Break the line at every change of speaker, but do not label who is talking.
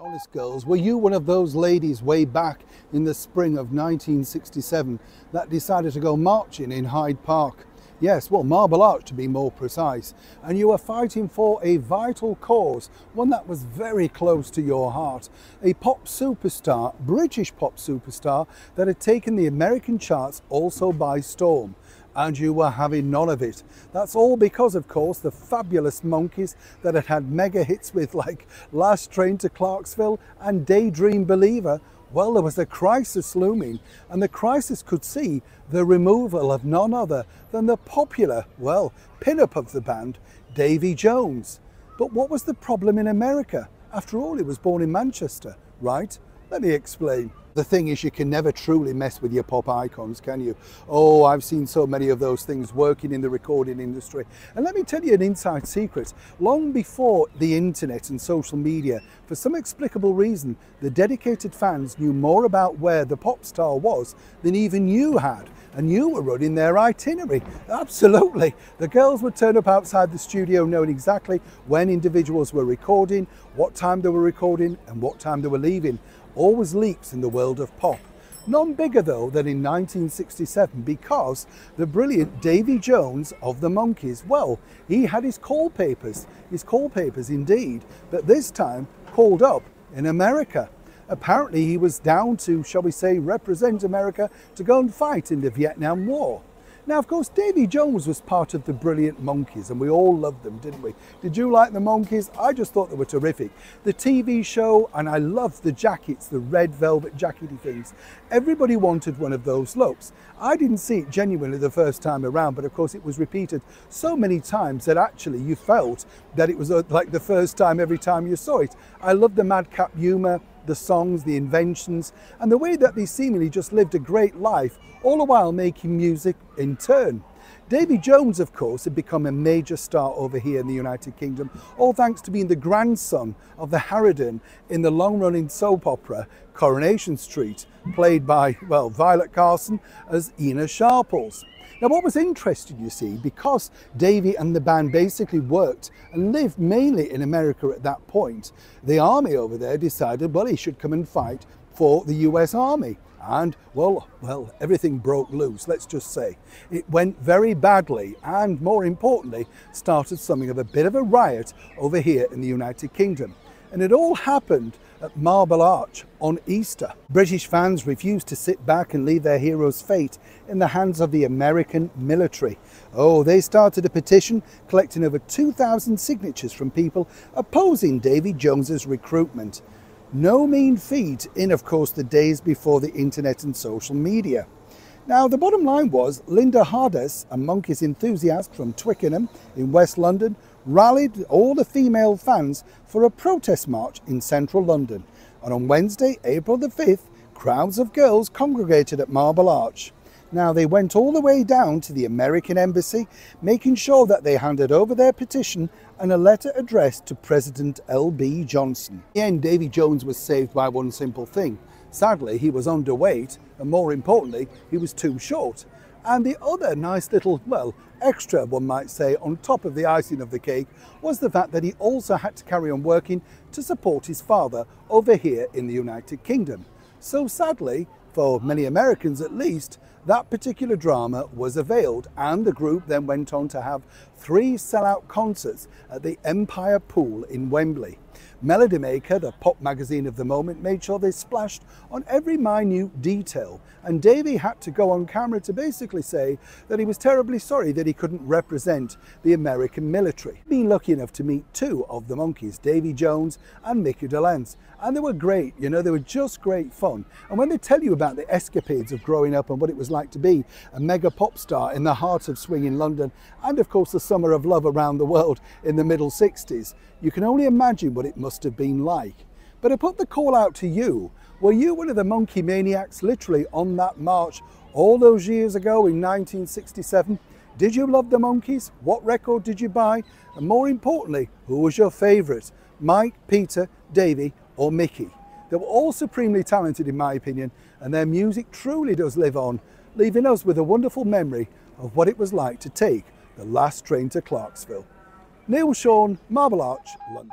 Honest girls, were you one of those ladies way back in the spring of 1967 that decided to go marching in Hyde Park? Yes, well, Marble Arch to be more precise. And you were fighting for a vital cause, one that was very close to your heart. A pop superstar, British pop superstar, that had taken the American charts also by storm. And you were having none of it. That's all because, of course, the fabulous Monkees that had had mega hits with like Last Train to Clarksville and Daydream Believer. Well, there was a crisis looming, and the crisis could see the removal of none other than the popular, well, pin-up of the band, Davey Jones. But what was the problem in America? After all, he was born in Manchester, right? Let me explain. The thing is, you can never truly mess with your pop icons, can you? Oh, I've seen so many of those things working in the recording industry. And let me tell you an inside secret. Long before the internet and social media, for some explicable reason, the dedicated fans knew more about where the pop star was than even you had. And you were running their itinerary. Absolutely. The girls would turn up outside the studio knowing exactly when individuals were recording, what time they were recording, and what time they were leaving. Always leaps in the world of pop. None bigger though than in 1967, because the brilliant Davey Jones of the Monkees, well, he had his call papers indeed, but this time called up in America. Apparently he was down to, shall we say, represent America to go and fight in the Vietnam War. Now, of course, Davey Jones was part of the brilliant Monkees, and we all loved them, didn't we? Did you like the Monkees? I just thought they were terrific. The TV show, and I loved the jackets, the red velvet jackety things. Everybody wanted one of those looks. I didn't see it genuinely the first time around, but of course it was repeated so many times that actually you felt that it was like the first time every time you saw it. I loved the madcap humour, the songs, the inventions, and the way that they seemingly just lived a great life, all the while making music in turn. Davey Jones, of course, had become a major star over here in the United Kingdom, all thanks to being the grandson of the Harridan in the long-running soap opera Coronation Street, played by, well, Violet Carson as Ina Sharples. Now, what was interesting, you see, because Davey and the band basically worked and lived mainly in America at that point, the army over there decided, well, he should come and fight for the US Army. And, well, everything broke loose, let's just say. It went very badly and, more importantly, started something of a bit of a riot over here in the United Kingdom. And it all happened at Marble Arch on Easter. British fans refused to sit back and leave their hero's fate in the hands of the American military. Oh, they started a petition collecting over 2,000 signatures from people opposing Davey Jones's recruitment. No mean feat in, of course, the days before the internet and social media. Now, the bottom line was Linda Hardes, a Monkees enthusiast from Twickenham in West London, rallied all the female fans for a protest march in central London. And on Wednesday, April the 5th, crowds of girls congregated at Marble Arch. Now, they went all the way down to the American embassy, making sure that they handed over their petition and a letter addressed to President L.B. Johnson. In the end, Davey Jones was saved by one simple thing. Sadly, he was underweight, and more importantly, he was too short. And the other nice little, well, extra, one might say, on top of the icing of the cake was the fact that he also had to carry on working to support his father over here in the United Kingdom. So sadly, for many Americans at least, that particular drama was availed, and the group then went on to have 3 sellout concerts at the Empire Pool in Wembley. Melody Maker, the pop magazine of the moment, made sure they splashed on every minute detail, and Davey had to go on camera to basically say that he was terribly sorry that he couldn't represent the American military. Been lucky enough to meet 2 of the Monkees, Davey Jones and Mickey Dolenz, and they were great, you know, they were just great fun. And when they tell you about the escapades of growing up and what it was like to be a mega pop star in the heart of swing in London, and of course the summer of love around the world in the middle 60s, you can only imagine what it must have been like. But I put the call out to you. Were you one of the Monkee maniacs literally on that march all those years ago in 1967? Did you love the Monkees? What record did you buy? And more importantly, who was your favourite? Mike, Peter, Davey or Mickey? They were all supremely talented in my opinion, and their music truly does live on, leaving us with a wonderful memory of what it was like to take the last train to Clarksville. Neil Sean, Marble Arch, London.